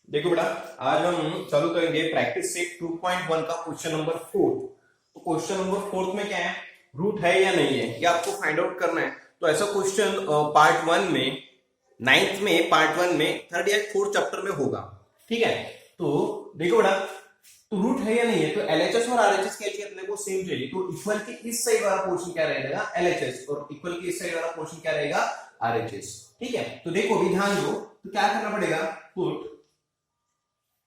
देखो बेटा, आज हम चालू करेंगे प्रैक्टिस सेट 2.1 का क्वेश्चन नंबर 4। तो क्वेश्चन नंबर 4 में क्या है, रूट है या नहीं है ये आपको फाइंड आउट करना है। तो ऐसा क्वेश्चन पार्ट 1 में, नाइन्थ में, पार्ट 1 में, थर्ड या फोर्थ चैप्टर में होगा। ठीक है, तो देखो बेटा, तो रूट है या नहीं है, तो एलएचएस और आरएचएस के लिए अपने को सेम चाहिए। तो इक्वल के इस साइड वाला पोर्शन क्या रहेगा, एलएचएस, और इक्वल के इस साइड वाला पोर्शन क्या रहेगा, आरएचएस। ठीक है, तो देखो अभी ध्यान दो, तो क्या करना पड़ेगा, put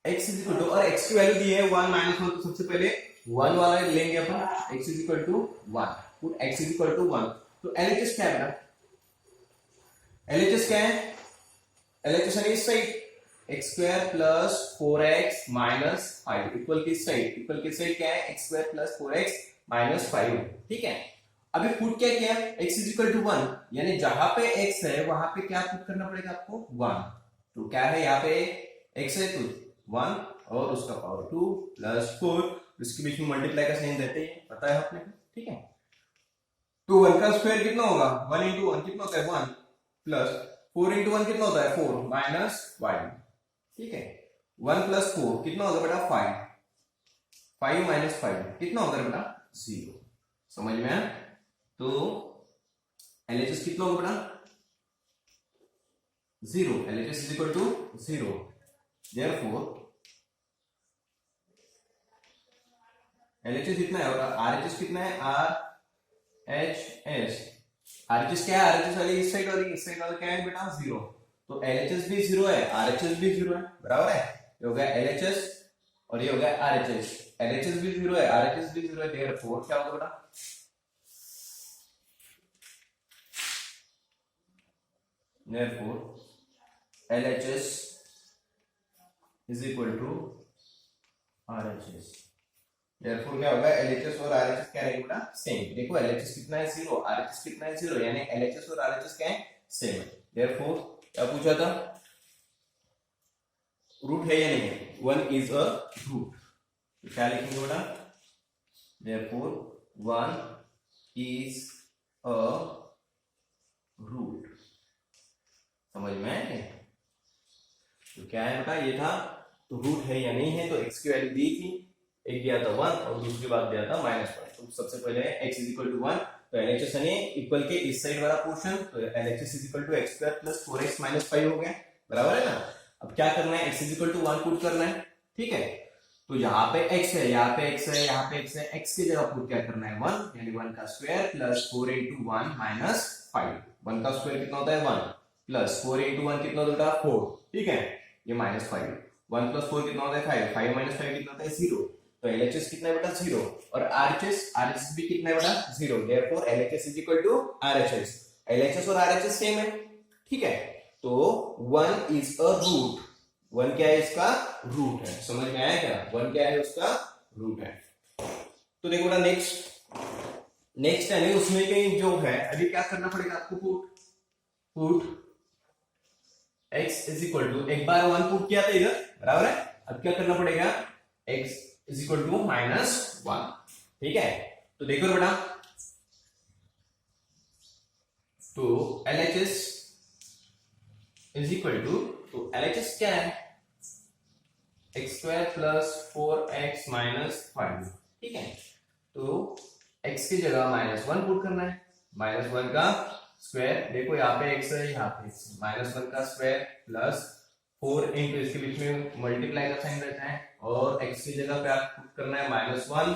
x is equal to, और x की वैल्यू दी है 1 माइनस 1, तो सबसे पहले 1 वाला लेंगे अपन, x is equal to 1, put x is equal to 1। तो एलएचएस क्या है बेटा, एलएचएस क्या है, एलएचएस है इस side x square plus 4x minus 5 equal की साइड, इक्वल की साइड क्या है, x square plus 4x minus 5। ठीक है, अभी पुट क्या किया, x इज इक्वल टू 1, यानी जहां पे x है वहां पे क्या पुट करना पड़ेगा आपको, 1। तो क्या है यहाँ पे x है तो 1 और उसका पावर 2 प्लस 4, इसके बीच में मल्टीप्लाई का साइन देते हैं, पता है आपने। ठीक है, तो 1 का स्क्वायर कितना होगा, 1 इंटू 1 कितना होता है 1, प्लस 4 इंटू 1 कितना होता है 4 माइनस 5। ठीक है, 1 प्लस 4 कितना होगा बेटा 5, 5 माइनस 5 कितना होगा बेटा 0। समझ में आया, तो एलएचएस कितना होगा बेटा 0, LHS is equal to 0। Therefore LHS कितना है और आरएचएस कितना है, आरएचएस, आरएचएस क्या है, आरएचएस वाली इस साइड वाली, इस साइड वाला क्या है बेटा 0। तो एलएचएस भी 0 है, आरएचएस भी 0 है, बराबर है। ये हो गया एलएचएस और ये हो गया आरएचएस, एलएचएस भी 0 है, आरएचएस भी 0 है। देयरफॉर क्या होगा बेटा, therefore LHS is equal to RHS. Therefore क्या होगा, एलएचएस और आरएचएस क्या रहेगा बेटा सेम। देखो एलएचएस कितना है 0, आरएचएस कितना है 0, यानी एलएचएस और आरएचएस क्या है सेम है। देयरफॉर क्या पूछा था, रूट है या नहीं है, 1 इज अ रूट। तो क्या लिखेंगे बेटा, देयरफॉर 1 इज अ रूट। समझ में आया, तो क्या है बेटा ये था, तो रूट है या नहीं है। तो x की वैल्यू दी थी, एक दिया था 1 और दूसरी बात दिया था -1। तो सबसे पहले x इज इक्वल टू 1, तो एलएचएस यानी इक्वल के इस साइड वाला पोर्शन, तो LHS is equal to x square plus 4x minus 5 हो गया, बराबर है ना। अब क्या करना है, x is equal to 1 put करना है। ठीक है, तो यहाँ पे x है, यहाँ पे x है, यहाँ पे x है, x की जगह पुट क्या करना है 1, यानी 1 का स्क्वायर प्लस 4 इंटू 1 माइनस 5। 1 का स्क्वायर कितना होता है 1, प्लस 4 इंटू 1 कितना होता है 4। ठीक है, ये माइनस 5, 1 प्लस 4 कितना होता है 5, 5 माइनस 5 कितना होता है 0। तो एलएचएस कितना है बेटा 0, और आरएचएस भी कितना है बेटा 0। Therefore LHS is equal to RHS, LHS और आरएचएस सेम है। ठीक है, तो 1 इज अ रूट, 1 क्या है इसका रूट है। समझ में आया क्या, 1 क्या है उसका रूट है। तो देखो बेटा नेक्स्ट है, उसमें कहीं जो है, अभी क्या करना पड़ेगा आपको, put x is equal to, एक बार 1 पुट किया था इधर, बराबर है। अब क्या करना पड़ेगा, x इज इक्वल टू -1। ठीक है, तो देखो बेटा, तो LHS इज इक्वल टू, तो LHS क्या है, x square plus 4x minus 5। ठीक है, तो x की जगह -1 पुट करना है, -1 का स्क्वायर, देखो यहाँ पे x है, यहाँ पे -1 का स्क्वायर प्लस 4 इंटू इसके बीच में मल्टीप्लाई का साइन रहता है, और x की जगह पे आप पुट करना है -1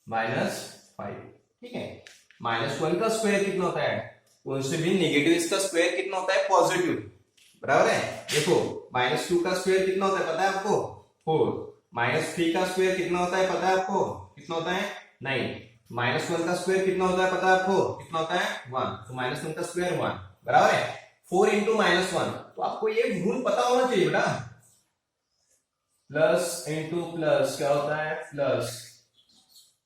माइनस 5। ठीक है, -1 का स्क्वायर कितना होता है, उनसे भी नेगेटिव इसका स्क्वायर कितना होता है पॉजिटिव, बराबर है। देखो -2 का स्क्वायर कितना होता है पता है आपको 4, -3 का स्क्वायर कितना होता है पता है आपको, कितना होता है 9, -1 का स्क्वायर कितना होता है पता है आपको, कितना होता है 1। तो -1 का स्क्वायर 1, बराबर है। 4 इंटू -1, तो आपको ये रूल पता होना चाहिए बेटा, प्लस इंटू प्लस क्या होता है प्लस,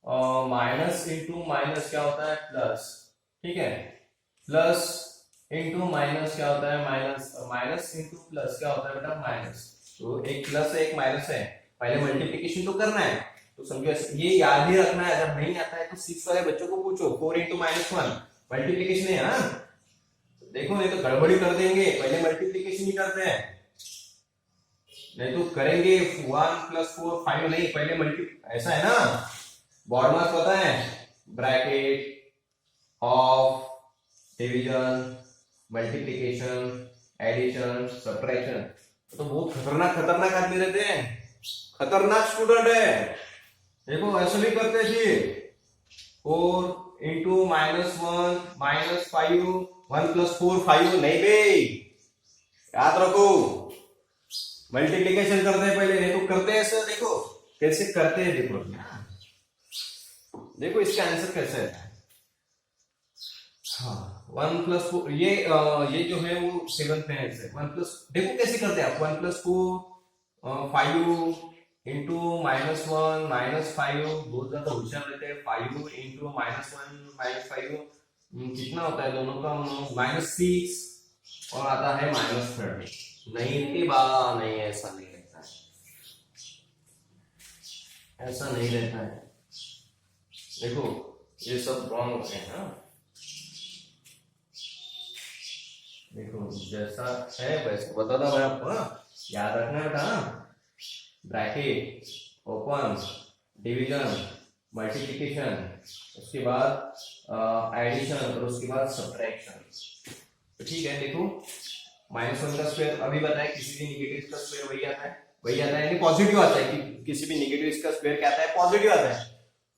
और माइनस इंटू माइनस क्या होता है प्लस। ठीक है, प्लस इंटू माइनस क्या होता है माइनस, माइनस इंटू प्लस क्या होता है बेटा माइनस। तो एक प्लस है एक माइनस है, पहले मल्टीप्लीकेशन तो करना है, तो समझो ये याद ही रखना है। अगर नहीं आता है तो 6 वाले बच्चों को पूछो, 4 इंटू -1 मल्टीप्लीकेशन है। हाँ, देखो नहीं तो गड़बड़ी कर देंगे, पहले मल्टीप्लीकेशन ही करते हैं। नहीं तो करेंगे 1+4 5 नहीं, पहले मल्टी ऐसा है ना, बॉड मास पता है, bracket of division, multiplication, addition, subtraction. तो बहुत खतरनाक खतरनाक आदमी रहते हैं, खतरनाक स्टूडेंट है। देखो ऐसे भी करते हैं, 4 × -1 -5 1+4 5 नहीं बे, याद रखो मल्टीप्लिकेशन करते हैं पहले, नहीं तो करते हैं ऐसे। देखो कैसे करते हैं, देखो देखो इसका आंसर कैसे है। हाँ 1+4 ये जो है वो 7th में है, 1+, देखो कैसे करते हैं आप, 1+4 5 × -1 -5, बहुत ज्यादा होशियार रहते हैं। 5 × -1 -5 कितना होता है दोनों का, -6 और आता है -30। नहीं बा, नहीं ऐसा नहीं रहता है, ऐसा नहीं रहता है। देखो ये सब रॉन्ग होते हैं ना, देखो जैसा है वैसे बता दो मैं आपको, याद रखना बेटा। ब्रैकेट ओपन, डिवीजन, मल्टीप्लिकेशन, उसके बाद एडिशन और उसके बाद सब्ट्रैक्शन। तो ठीक है, देखो -1 का स्क्वायर अभी बताया, किसी भी निगेटिव का स्क्वायर वही आता है, वही आता है, यानी पॉजिटिव आता है। कि किसी भी निगेटिव का स्क्वायर क्या आता है, पॉजिटिव आता है।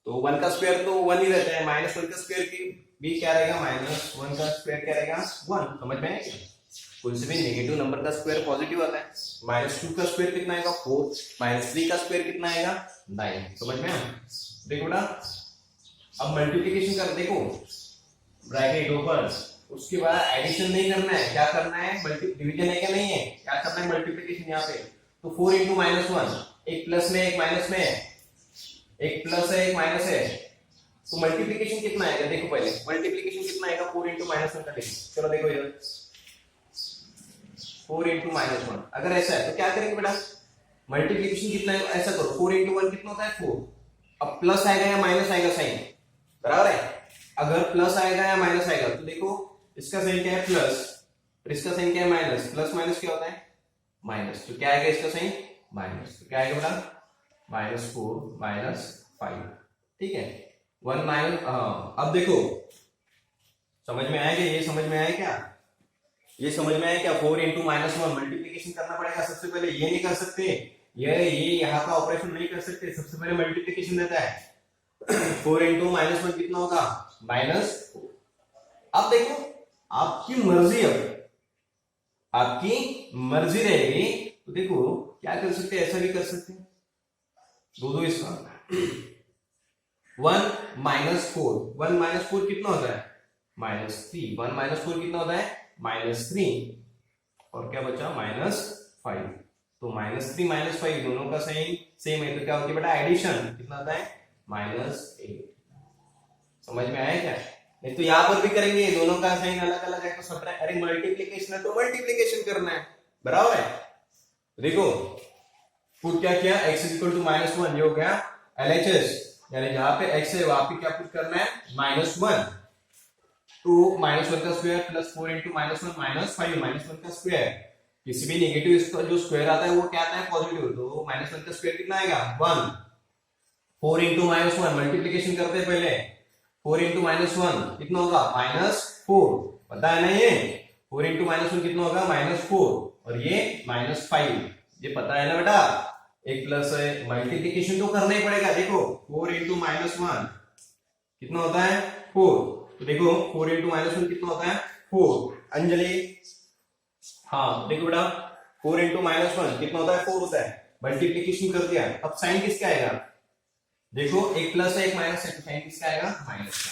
तो 1 का स्क्वायर तो 1 ही रहता है, -1 का स्क्वायर की भी क्या रहेगा, -1 का स्क्वायर क्या रहेगा 1। समझ में आया क्या? कोई से भी नेगेटिव नंबर का स्क्वायर पॉजिटिव आता है। -2 का स्क्वायर कितना आएगा 4, -3 का स्क्वायर कितना आएगा 9। समझ में आया? देखो बेटा अब मल्टीप्लिकेशन कर, देखो ब्रैकेट ओपन, उसके बाद एडिशन नहीं करना है, क्या करना है, डिवीजन है क्या नहीं है, क्या करना है मल्टीप्लिकेशन यहाँ पे। तो 4 × -1, एक प्लस में एक माइनस में है, एक प्लस है एक माइनस है, तो मल्टीप्लिकेशन कितना आएगा, देखो पहले मल्टीप्लिकेशन कितना आएगा 4 × -1 का। चलो देखो इधर 4 × -1, अगर ऐसा है तो क्या करेंगे बेटा, मल्टीप्लिकेशन कितना है, ऐसा करो 4 × 1 कितना होता है 4। अब प्लस आएगा या माइनस आएगा साइन, बराबर है। अगर प्लस आएगा या माइनस आएगा, तो देखो इसका साइन क्या है प्लस, और इसका साइन क्या है माइनस, प्लस माइनस क्या होता है माइनस, तो क्या आएगा इसका साइन माइनस, तो क्या आएगा बेटा -4 -5। ठीक है 1 माइनस, अब देखो समझ में आया क्या, ये समझ में आया क्या, ये समझ में आया क्या। 4 × -1 मल्टीप्लिकेशन करना पड़ेगा सबसे पहले, ये नहीं कर सकते, ये यहाँ का ऑपरेशन नहीं कर सकते, सबसे पहले मल्टीप्लिकेशन रहता है। 4 × -1 कितना होगा -4। अब देखो आपकी मर्जी, अब आपकी मर्जी रहेगी, तो देखो क्या कर सकते हैं, ऐसा भी कर सकते हैं, दो इसका 1 -4, 1 -4 कितना होता है -3, 1 -4 कितना होता है -3, और क्या बचा -5। तो -3 -5 दोनों का साइन सेम है, तो क्या होती है बेटा एडिशन, कितना आता है -8। समझ में आया क्या? नहीं तो यहां पर भी करेंगे, दोनों का साइन अलग अलग है तो सब्ट्रैक्ट, अरे मल्टीप्लिकेशन है तो मल्टीप्लिकेशन करना है, बराबर है। देखो पुट क्या किया, x = -1, ये हो गया LHS, यानी जहां पे x है वहां पे क्या पुट करना है -1। तो -1 का स्क्वायर प्लस 4 × -1 -5, -1 का स्क्वायर, किसी भी नेगेटिव इसका जो स्क्वायर आता है वो क्या आता है पॉजिटिव, तो -1 का स्क्वायर कितना आएगा 1। 4 × -1 मल्टीप्लिकेशन करते हैं पहले, 4 × -1 कितना होगा -4, पता है ना ये 4 × -1 कितना होगा -4, और ये -5, ये पता है ना बेटा, एक प्लस है, मल्टीप्लिकेशन तो करना ही पड़ेगा। देखो 4 × -1 कितना होता है 4, तो देखो 4 × -1 कितना होता है 4। अंजलि हाँ देखो बेटा 4 × -1 कितना होता है 4 होता है, मल्टीप्लिकेशन कर दिया। अब साइन किसका आएगा, देखो एक प्लस है एक माइनस है, तो साइन किसका आएगा माइनस का।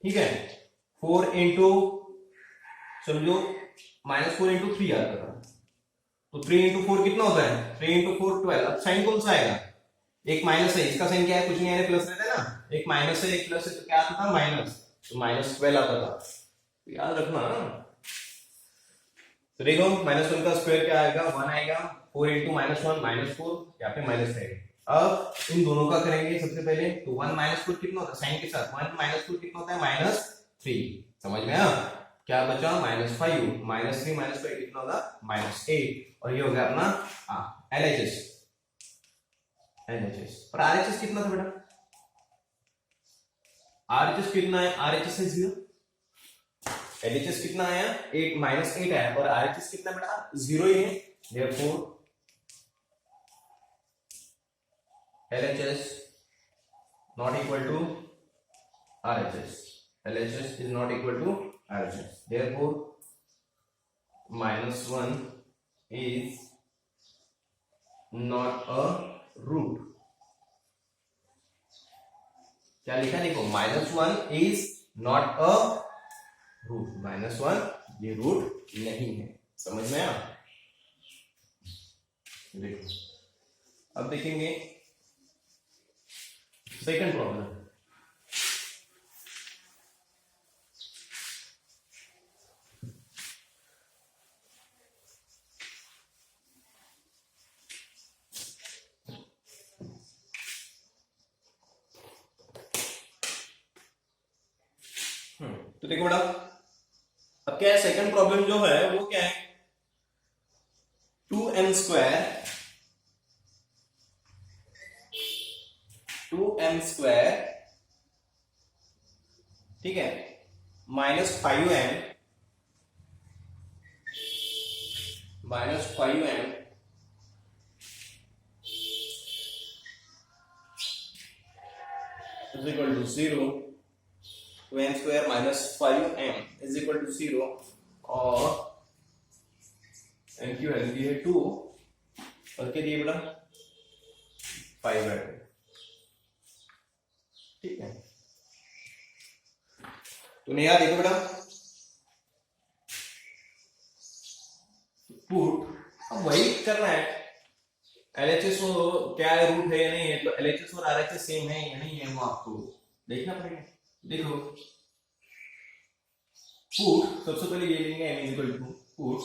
ठीक है 4 × समझो -4 × 3 आता था, तो 3 × 4 कितना होता है 3 × 4 12। अब साइन कौन सा आएगा, एक माइनस है, इसका साइन क्या है कुछ नहीं है, प्लस रहता है ना, एक माइनस है एक प्लस है, तो क्या आता था माइनस, तो -12 आता था, तो याद रखना। तो देखो -1 का स्क्वायर क्या आएगा 1 आएगा, 4 × -1 -4 या फिर -3। अब इन दोनों का करेंगे सबसे पहले, तो 1 -4 कितना होता है साइन के साथ, 1 -4 कितना होता है -3। समझ में आया, क्या बचा -5, -3 -5 कितना होगा -8, और ये हो गया अपना LHS। और RHS कितना था बेटा? RHS कितना है? RHS है 0, LHS कितना आया 8 -8 है, और RHS कितना बेटा 0 ही है। Therefore LHS not equal to RHS. LHS is not equal to RHS. Therefore -1 is not a root. क्या लिखा देखो, -1 is not a root. -1 ये रूट नहीं है, समझ में आया? देखो अब देखेंगे सेकंड प्रॉब्लम। तो देखो बेटा, अब क्या है सेकंड प्रॉब्लम जो है वो क्या है, 2m स्क्वायर, ठीक है, -5m is equal to 0, 2m square -5m is equal to 0, और m की वैल्यू है 2, और क्या दिए बेटा 5/2, ठीक है। तो यहाँ देखो बेटा, पुट, अब वही करना है, LHS क्या है, रूट है या नहीं है, तो LHS और RHS सेम है या नहीं है वो आपको देखना पड़ेगा। देखो पुट, सबसे पहले ये लेंगे m is equal to put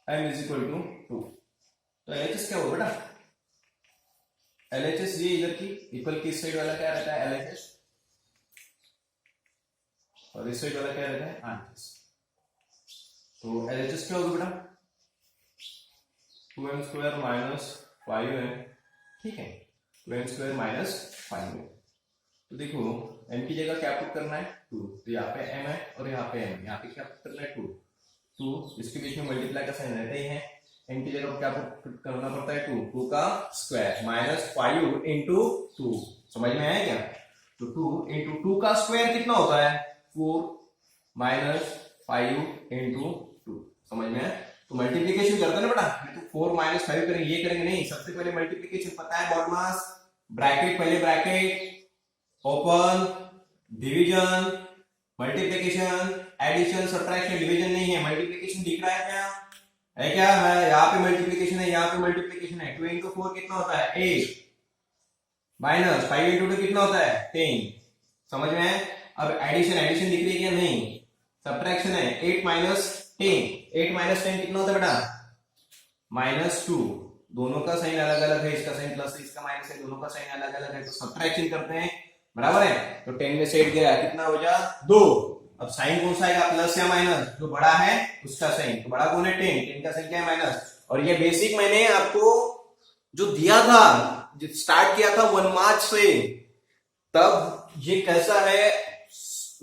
m is equal to 2, तो LHS क्या होगा बेटा, LHS ये इधर की इक्वल की साइड वाला क्या रहता है LHS, और इस साइड वाला क्या रहता है RHS। तो LHS क्या होगा बेटा 2m स्क्वायर -5m, ठीक है, 2m स्क्वायर -5m। तो देखो m की जगह क्या पुट करना है 2, तो यहाँ पे m है और यहाँ पे m, यहाँ पे क्या पुट करना है 2, तो इसके बीच में मल्टीप्लाई का साइन रहता ही है, m की जगह क्या पुट करना पड़ता है 2 का स्क्वायर -5 इंटू 2, समझ में आया क्या? तो 2 इंटू 2 का स्क्वायर कितना होता है 4 -5 इंटू 2, समझ में आया? तो मल्टीप्लीकेशन करते ना बेटा, तो 4 - 5 करेंगे, ये करेंगे नहीं, सबसे पहले मल्टीप्लीकेशन पता है बॉडमास, ब्रैकेट, पहले bracket open, division, multiplication, addition, subtraction, division नहीं है, मल्टीप्लीकेशन दिख रहा है क्या? है क्या? है, यहाँ पे मल्टीप्लीकेशन है, यहाँ पे मल्टीप्लीकेशन है। 2 इंटू 4 कितना होता है 8, माइनस 5 इंटू 2 कितना होता है 10, समझ में है? अब एडिशन दिख रही है क्या? नहीं। सब्ट्रैक्शन है, 8 माइनस 10 कितना होता है बेटा -2, दोनों का साइन अलग अलग है, इसका साइन प्लस है, इसका माइनस है, दोनों का साइन अलग अलग है, तो सब्ट्रैक्शन करते हैं, बराबर है? तो 10 में से 8 गया, कितना हो जा 2। अब साइन कौन सा आएगा, प्लस या माइनस? जो बड़ा है उसका साइन, तो बड़ा कौन है 10 का साइन क्या है माइनस। और ये बेसिक मैंने आपको जो दिया था, जो स्टार्ट किया था 1 मार्च से, तब ये कैसा है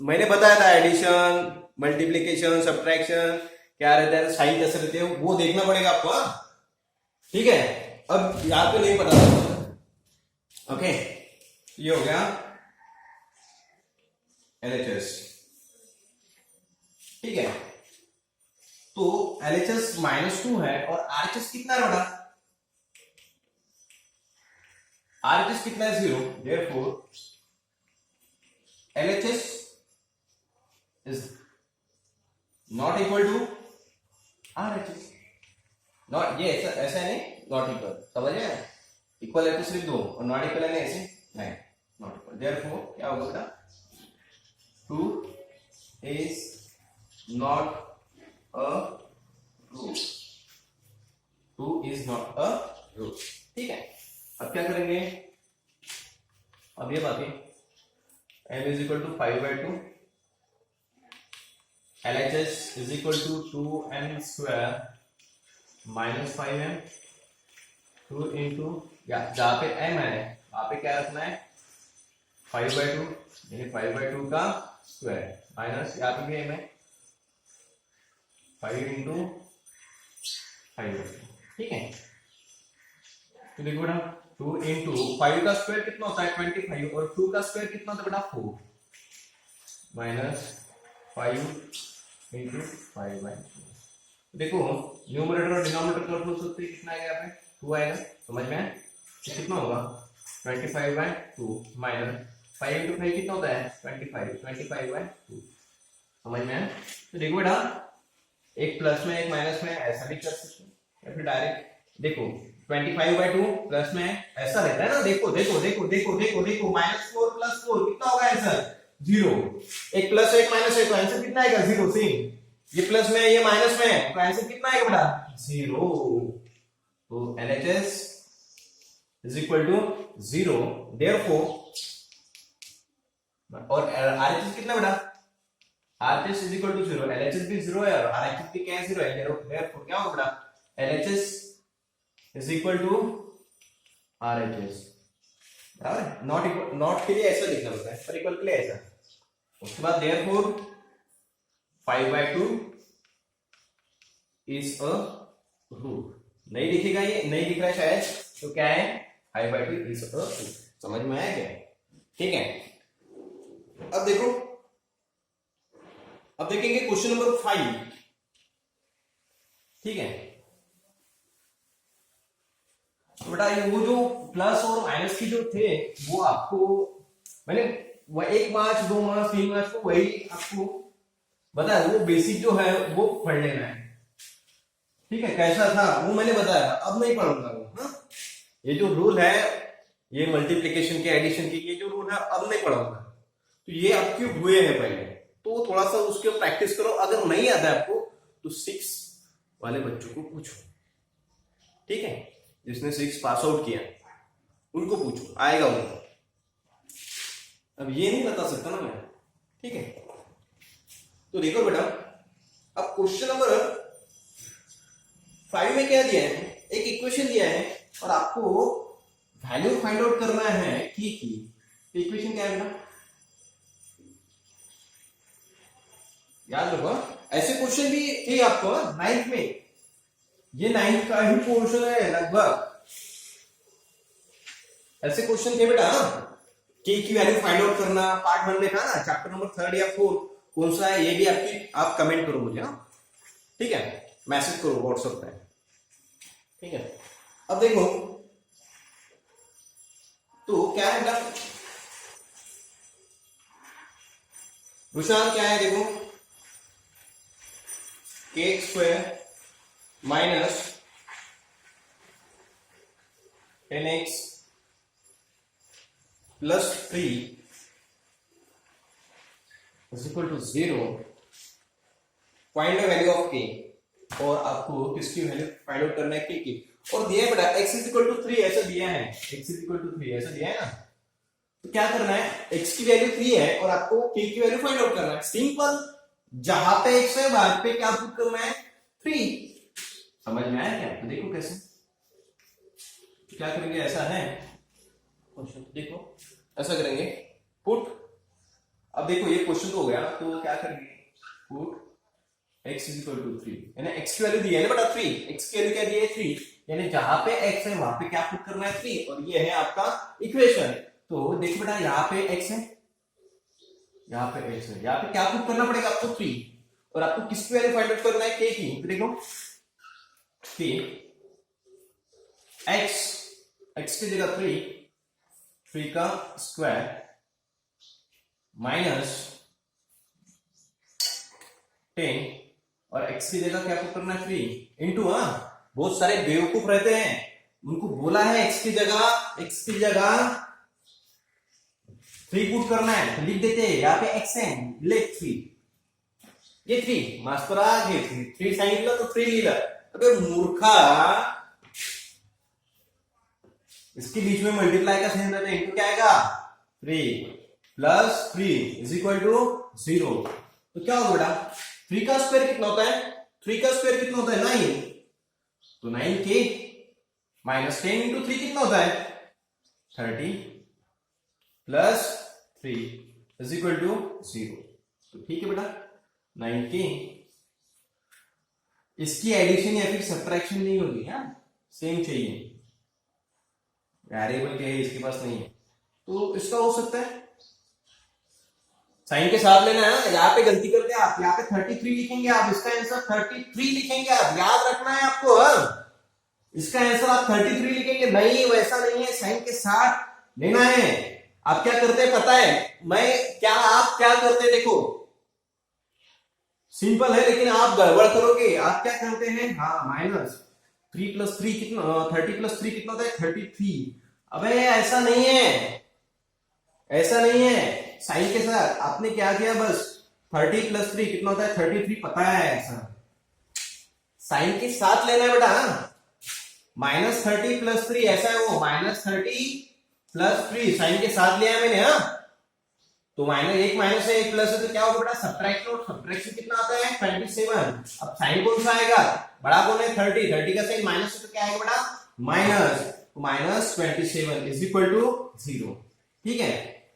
मैंने बताया था, एडिशन, मल्टीप्लीकेशन, सब्ट्रैक्शन क्या रहता है, साइन कैसे रहते हैं, वो देखना पड़ेगा आपको, ठीक है? अब यहाँ पे नहीं पता, ओके, ये हो गया LHS, ठीक है? तो LHS -2 है और RHS कितना है बेटा, RHS कितना है 0, therefore LHS is not equal to RHS। Not, ये ऐसा नहीं, नॉट इक्वल, समझ में? इक्वल है तो सिर्फ 2, और नॉट इक्वल है ऐसे नहीं, नॉट इक्वल। देयरफॉर क्या होगा बेटा 2 is not a root, 2 is not a root, ठीक है? अब क्या करेंगे, अब ये बातें m is equal to 5/2, LHS is equal to 2n square minus 5m 2 into जहाँ पे m है वहां पे क्या रखना है 5/2 यानी 5/2 का स्क्वायर माइनस यहाँ पे भी m है 5 इंटू 5/2 ठीक है। तो देखो बेटा 2 इंटू 5 का स्क्वायर कितना होता है 25 और 2 का स्क्वायर कितना होता है बेटा 4 माइनस 5 इंटू 5/2। देखो न्यूमरेटर और डिनोमिनेटर कर दो सकते कितना आएगा यहाँ पे 2 आएगा समझ में तो कितना होगा 25/2 माइनस 5 इंटू 5 कितना होता है 25/2 समझ में आया। तो देखो बेटा एक प्लस में एक माइनस में ऐसा भी कर सकते हैं या फिर डायरेक्ट देखो 25/2 प्लस में ऐसा रहता है ना देखो देखो देखो देखो देखो देखो -4 + 4 कितना होगा आंसर 0। एक प्लस एक माइनस है तो आंसर कितना आएगा 0 सेम। ये प्लस में ये माइनस में है तो आंसर कितना आएगा बेटा 0। तो LHS is equal to 0 therefore और RHS कितना बेटा RHS is equal to 0 LHS भी 0 है और RHS भी क्या है 0 है देयरफॉर क्या होगा बेटा LHS is equal to RHS बराबर नॉट के लिए ऐसा लिखना होता है पर इक्वल के लिए ऐसा। उसके बाद देयरफॉर 5/2 इज अ रूट नहीं दिखेगा ये नहीं दिख रहा है शायद तो क्या है 5/2 इज अ रूट समझ में आया क्या ठीक है। अब देखो अब देखेंगे क्वेश्चन नंबर 5 ठीक है। तो बेटा ये वो जो प्लस और माइनस की जो थे वो आपको मैंने वह 1 मार्च 2 मार्च 3 मार्च को वही आपको बताया वो बेसिक जो है वो पढ़ लेना है ठीक है। कैसा था वो मैंने बताया अब नहीं पढ़ूंगा वो हाँ? ये जो रूल है ये मल्टीप्लिकेशन के एडिशन के ये जो रूल है अब नहीं पढ़ूंगा तो ये आपके हुए हैं पहले तो थोड़ा सा उसके प्रैक्टिस करो अगर नहीं आता है आपको तो 6 वाले बच्चों को पूछो ठीक है जिसने 6 पास आउट किया उनको पूछो आएगा उनको। अब ये नहीं बता सकता ना मैं ठीक है। तो देखो बेटा अब क्वेश्चन नंबर 5 में क्या दिया है एक इक्वेशन दिया है और आपको वैल्यू फाइंड आउट करना है की इक्वेशन क्या है बेटा याद रखो ऐसे क्वेश्चन भी थे आपको 9th में ये 9th का ही पोर्शन है लगभग ऐसे क्वेश्चन थे बेटा के की वैल्यू फाइंड आउट करना पार्ट 1 में था ना चैप्टर नंबर 3 या 4 कौन सा है ये भी आप कमेंट करो मुझे हाँ ठीक है मैसेज करो व्हाट्सएप पे ठीक है। अब देखो तो क्या है बेटा रुशान क्या है देखो k² minus 10x plus 3 is equal to 0 find the value of k और आपको किसकी वैल्यू फाइंड आउट करना है k की और दिया है बेटा x इज इक्वल टू 3 ऐसा दिया है x इज इक्वल टू 3 ऐसा दिया है ना तो क्या करना है x की वैल्यू 3 है और आपको k की वैल्यू फाइंड आउट करना है सिंपल जहां पे x है वहां पे क्या पुट करना है 3 समझ में आया क्या तो देखो कैसे क्या करेंगे ऐसा है देखो ऐसा करेंगे पुट अब देखो ये क्वेश्चन तो हो गया तो क्या करेंगे put x is equal to 3 यानी x की वैल्यू दी है ना बेटा 3 x की वैल्यू क्या दी है 3 यानी जहां पे x है वहां पे क्या पुट करना है 3 और ये है आपका इक्वेशन। तो देखो बेटा यहाँ पे x है यहाँ पे x है यहाँ पे क्या पुट करना पड़ेगा आपको 3 और आपको किसकी वैल्यू फाइंड आउट करना है k की तो देखो कि x की जगह 3 का स्क्वायर माइनस 10 और x की जगह क्या पुट करना है 3 इंटू बहुत सारे बेवकूफ रहते हैं उनको बोला है x की जगह 3 पुट करना है तो लिख देते हैं यहाँ पे x है लिख 3 ये 3 मास्टरा ये 3 सांगितलं तो 3 लिहिलं अबे मूर्खा इसके बीच में मल्टीप्लाई का साइन रहता है इनटू क्या आएगा 3 प्लस 3 इज इक्वल टू 0 तो क्या होगा बेटा 3 का स्क्वायर कितना होता है? 3 का स्क्वायर कितना होता है? 9। तो 9k माइनस 10 इंटू 3 कितना होता है? 30 प्लस 3 इज इक्वल टू 0। तो ठीक है बेटा, 9k, इसकी एडिशन या फिर सब्ट्रैक्शन नहीं होगी, हाँ सेम चाहिए, वेरिएबल क्या है इसके पास नहीं है, तो इसका हो सकता है साइन के साथ लेना है। यहाँ पे गलती करते हैं आप, यहाँ पे 33 लिखेंगे आप, इसका आंसर 33 लिखेंगे आप, याद रखना है आपको। इसका आंसर आप 33 लिखेंगे, नहीं वैसा नहीं है, साइन के साथ लेना है। आप क्या करते हैं पता है? आप क्या करते हैं देखो, सिंपल है लेकिन आप गड़बड़ करोगे। आप क्या करते हैं, हाँ माइनस 3 प्लस 3 कितना, 30 प्लस 3 कितना होता है? 33। अबे ऐसा नहीं है, ऐसा नहीं है, साइन के साथ आपने क्या किया, बस 30 प्लस 3 कितना होता है? 33 पता है, ऐसा साइन के साथ लेना है बेटा। माइनस 30 प्लस 3 ऐसा है, वो माइनस 30 प्लस 3 साइन के साथ लिया है मैंने, हाँ तो माइनस है, एक प्लस है, तो क्या होगा बेटा? सब्ट्रैक्ट लो, सब्ट्रैक्शन कितना आता है? 27। अब साइन कौन सा आएगा? बड़ा कौन है? 30 का साइन माइनस है, तो क्या आएगा बेटा? माइनस, तो माइनस 27 इज इक्वल टू 0। ठीक है,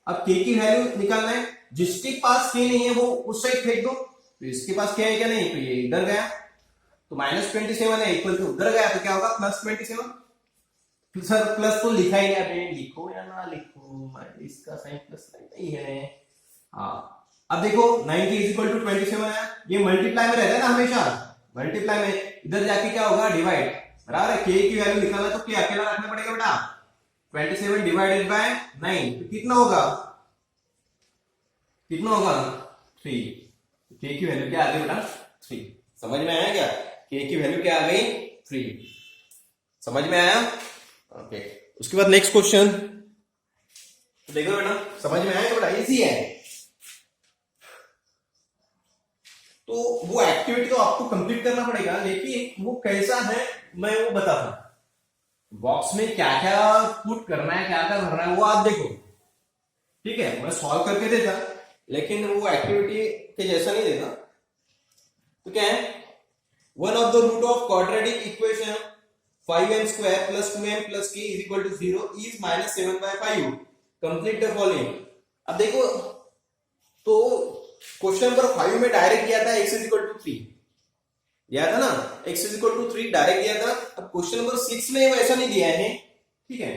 अब k की वैल्यू निकालना है, जिसके पास k नहीं है वो उस साइड फेंक दो, तो इसके पास क्या है क्या नहीं, तो ये इधर गया, तो माइनस 27 है इक्वल टू उधर गया, तो क्या होगा? प्लस 27। सर प्लस तो लिखा ही नहीं, लिखो या ना लिखो, इसका साइन प्लस नहीं है। हाँ अब देखो 9k इज इक्वल टू 27 है, ये मल्टीप्लाई में रहता है ना हमेशा, मल्टीप्लाई में इधर जाके क्या होगा? डिवाइड, बराबर है। k की वैल्यू निकालना तो क्या अकेला रखना पड़ेगा बेटा, 27 डिवाइडेड बाय 9, तो कितना होगा? कितना होगा? 3। k की वैल्यू क्या आ गई बेटा? 3। समझ में आया क्या? k की वैल्यू क्या आ गई? 3। समझ में आया? ओके उसके बाद नेक्स्ट क्वेश्चन देखो बेटा, समझ में आया बेटा? इजी है। तो वो एक्टिविटी तो आपको कंप्लीट करना पड़ेगा, लेकिन वो कैसा है मैं वो बताता हूं। बॉक्स में क्या क्या पुट करना है, क्या क्या भरना है, वो आप देखो, ठीक है? मैं सॉल्व करके देता, लेकिन वो एक्टिविटी के जैसा नहीं देता। तो क्या है? One of the root of quadratic equation 5m square plus 2m plus k is equal to 0 is minus 7 by 5. Complete the following. अब देखो, तो क्वेश्चन नंबर 5 में डायरेक्ट दिया था x is equal to 3, दिया था ना, x is equal to 3 direct दिया था। अब क्वेश्चन नंबर 6 में वैसा नहीं दिया है, ठीक है?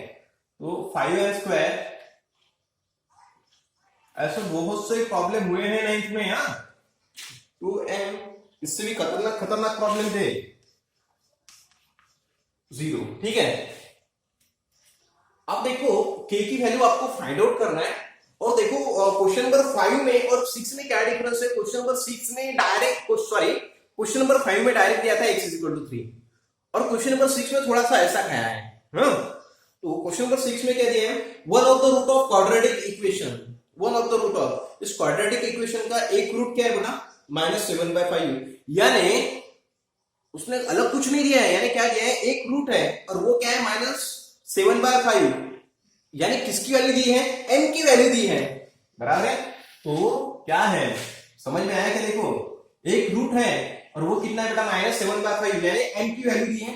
तो 5m square, ऐसे बहुत से प्रॉब्लम हुए हैं 9th में, हाँ 2m, इससे भी खतरनाक खतरनाक प्रॉब्लम थे, 0। ठीक है, अब देखो k की वैल्यू आपको फाइंड आउट करना है, और देखो क्वेश्चन नंबर 5 में और 6 में क्या डिफरेंस है? क्वेश्चन नंबर 6 में डायरेक्ट, सॉरी क्वेश्चन नंबर 5 में डायरेक्ट दिया था x इज इक्वल टू 3, और क्वेश्चन नंबर 6 में थोड़ा सा ऐसा खाया है, हाँ? तो क्वेश्चन नंबर 6 में क्या दिया है? One of the root of quadratic equation, one of the root of, इस क्वाड्रेटिक इक्वेशन का एक रूट क्या है बेटा? -7/5, यानी उसने अलग कुछ नहीं दिया है, यानी क्या दिया है? एक रूट है, और वो क्या है? -7/5, यानी किसकी वैल्यू दी है? m की वैल्यू दी है, बराबर है। तो क्या है, समझ में आया क्या? देखो एक रूट है और वो कितना है बेटा? -7/5, यानी m की वैल्यू दी है,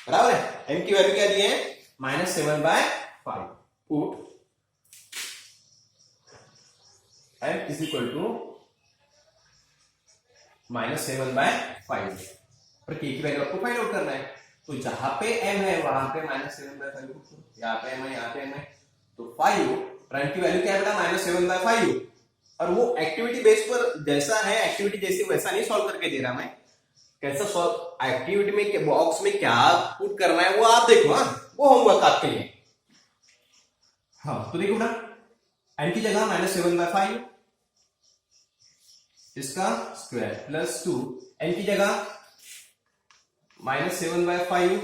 बराबर है। m की वैल्यू क्या दी है? -7/5। Put m is equal to -7/5, पर k की वैल्यू आपको फाइंड आउट करना है। तो जहां पे m है वहां पे -7/5, यहाँ पे m है, यहाँ पे m है, तो 5 प्राइम की वैल्यू क्या है बेटा? -7/5। और वो एक्टिविटी बेस पर जैसा है, एक्टिविटी जैसे वैसा नहीं सॉल्व करके दे रहा मैं, कैसा सॉल्व, एक्टिविटी में बॉक्स में क्या पुट करना है वो आप देखो, हाँ वो होमवर्क आपके लिए। हाँ तो देखो बेटा, m की जगह -7/5, इसका स्क्वायर प्लस 2, n की जगह -7/5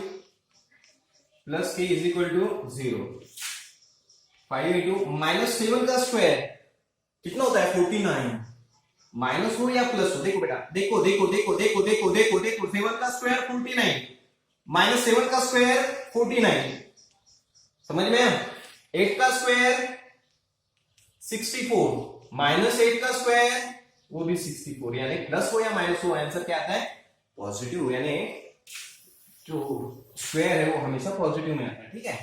plus k is equal to 0, 5 into -7 का स्क्वायर कितना होता है? 49, माइनस हो या प्लस हो, देखो बेटा, देखो देखो देखो देखो देखो देखो देखो 7 का स्क्वायर 49, -7 का स्क्वायर 49, समझ में? 8 का स्क्वायर 64, -8 का स्क्वायर वो भी 64, यानी प्लस हो या माइनस हो आंसर क्या आता है? पॉजिटिव, यानी जो स्क्वायर है वो हमेशा पॉजिटिव में आता है। ठीक है,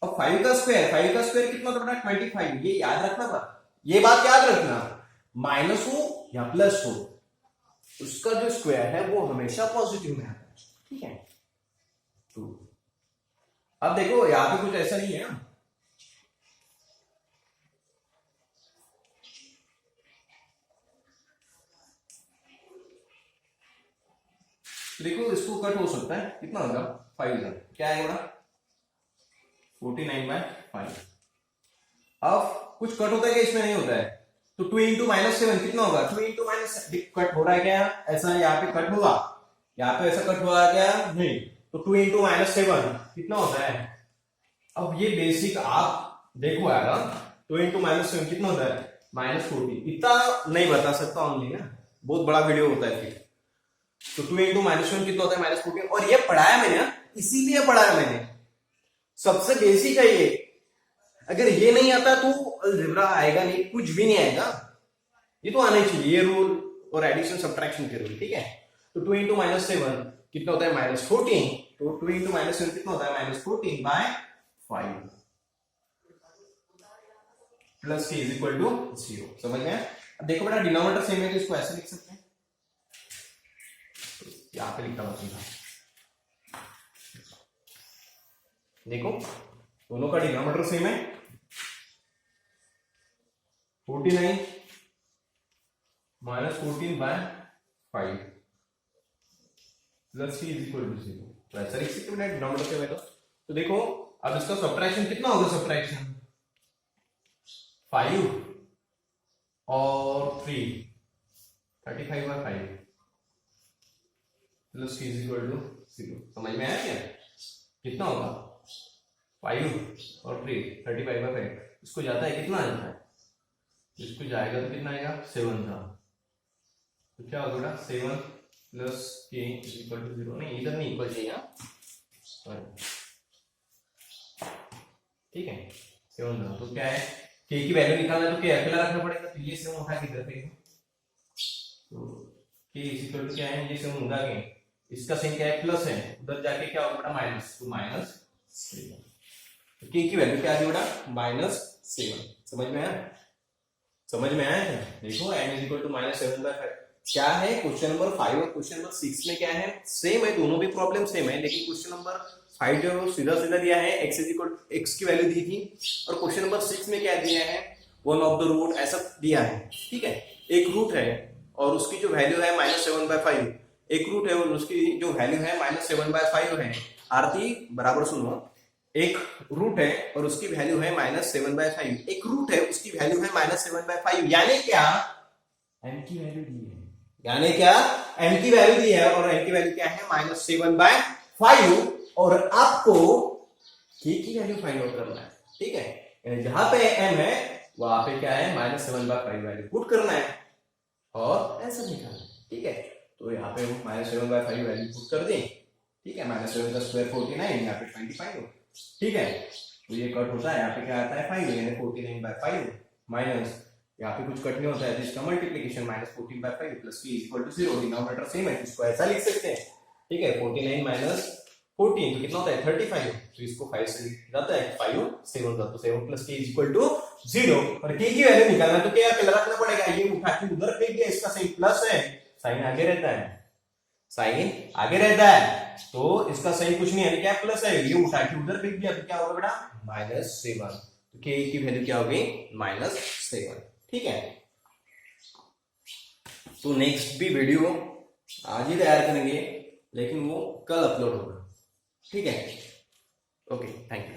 अब 5 का स्क्वायर कितना होता है? 25। ये याद रखना था, ये बात याद रखना, माइनस हो या प्लस हो, उसका जो स्क्वायर है वो हमेशा पॉजिटिव में आता है। ठीक है, तो अब देखो यहां पे कुछ ऐसा नहीं है ना, देखो इसको कट हो सकता है, कितना होगा? 5 का क्या आएगा? 49/5। अब कुछ कट होता है क्या? इसमें नहीं होता है, तो 2 इंटू -7 कितना होगा? 2 इंटू माइनस, कट हो रहा है क्या ऐसा? यहाँ पे कट होगा, यहाँ पे ऐसा कट हो रहा है क्या? नहीं, तो 2 इंटू -7 कितना होता है? अब ये बेसिक आप देखो आएगा, 2 इंटू -7 कितना होता है? -40। इतना नहीं बता सकता ओनली ना, बहुत बड़ा वीडियो होता है फिर। तो 2 इंटू -1 कितना होता है? -40। और ये पढ़ाया मैंने ना, इसीलिए पढ़ाया मैंने, सबसे बेसिक है ये। अगर ये नहीं आता तो अलजेब्रा आएगा नहीं, कुछ भी नहीं आएगा। ये तो आना ही चाहिए, ये रूल और एडिशन सब्ट्रैक्शन के रूल। ठीक है, तो 2 इंटू -7 कितना होता है? -14। तो 2 इंटू -7 कितना होता है? -14/5 प्लस के इज इक्वल टू 0। समझ में? अब देखो बेटा, डिनोमिनेटर सेम है तो इसको ऐसे लिख सकते हैं, यहां पे लिखता हूं सीधा। देखो दोनों का डिनोमिनेटर सेम है, 49 -14/5 plus c is equal to 0। तो ऐसा लिख सकते हैं डिनोमिनेटर सेम है तो देखो अब इसका सब्ट्रैक्शन कितना होगा? सब्ट्रैक्शन 5 और 3, 35/5 plus c is equal to 0। समझ में आया क्या? कितना होगा? 5 और 3, 35/5। इसको जाता है कितना आता है? इसको जाएगा तो कितना आएगा? 7 था, तो क्या होगा? 7 प्लस के इज इक्वल टू 0। नहीं, इधर नहीं इक्वल चाहिए, ठीक है। 7 था तो क्या है? के की वैल्यू निकालना है तो के अकेला रखना पड़ेगा, तो ये 7 उठा के इधर पे, तो के इज इक्वल टू क्या है? ये 7 उठा के, इसका साइन क्या है? प्लस है, उधर जाके क्या होगा बेटा? माइनस, तो -7। तो के की वैल्यू क्या आ गई बेटा? -7। समझ में आया? समझ में आया है? देखो n इज इक्वल टू -7/5 क्या है? क्वेश्चन नंबर 5 और क्वेश्चन नंबर 6 में क्या है? सेम है, दोनों भी प्रॉब्लम सेम है, लेकिन क्वेश्चन नंबर 5 जो सीधा सीधा दिया है, x इज इक्वल x की वैल्यू दी थी, और क्वेश्चन नंबर 6 में क्या दिया है? वन ऑफ द रूट ऐसा दिया है। ठीक है, एक रूट है और उसकी जो वैल्यू है -7/5, एक रूट है और उसकी जो वैल्यू है -7/5 है। आरती बराबर सुनो, एक रूट है और उसकी वैल्यू है -7/5, एक रूट है उसकी वैल्यू है -7/5, यानी क्या? n की वैल्यू दी है, यानी क्या? n की वैल्यू दी है, और n की वैल्यू क्या है? -7/5, और आपको k की वैल्यू फाइंड आउट करना है। ठीक है, जहां पे m है वहां पे क्या है? -7/5 वैल्यू पुट करना है और ऐसा निकालना है। ठीक है, तो यहाँ पे -7/5 वैल्यू पुट कर दें। ठीक है, -7 का स्क्वायर 49, यहाँ पे 25 हो। ठीक है, तो ये कट होता है, यहाँ पे क्या आता है? 5, यानी 49/5 माइनस, यहाँ पे कुछ कट नहीं होता है तो इसका multiplication -14/5 plus c is equal to 0। Denominator same है, इसको ऐसा लिख सकते हैं। ठीक है, 49 माइनस 14 तो कितना होता है? 35। तो इसको 5 से जाता है, 5 7 था, तो 7 plus k is equal to 0। और k की वैल्यू निकालना तो क्या रखना पड़ेगा? ये उठा के उधर फेंक दिया, इसका साइन प्लस है, साइन आगे रहता है, साइन आगे रहता है, तो इसका साइन कुछ नहीं है, क्या प्लस है, ये उठा के उधर फेंक दिया, तो क्या होगा बेटा? -7। तो k की वैल्यू क्या होगी? -7। ठीक है, तो नेक्स्ट भी वीडियो आज ही तैयार करेंगे, लेकिन वो कल अपलोड होगा। ठीक है, ओके, थैंक यू।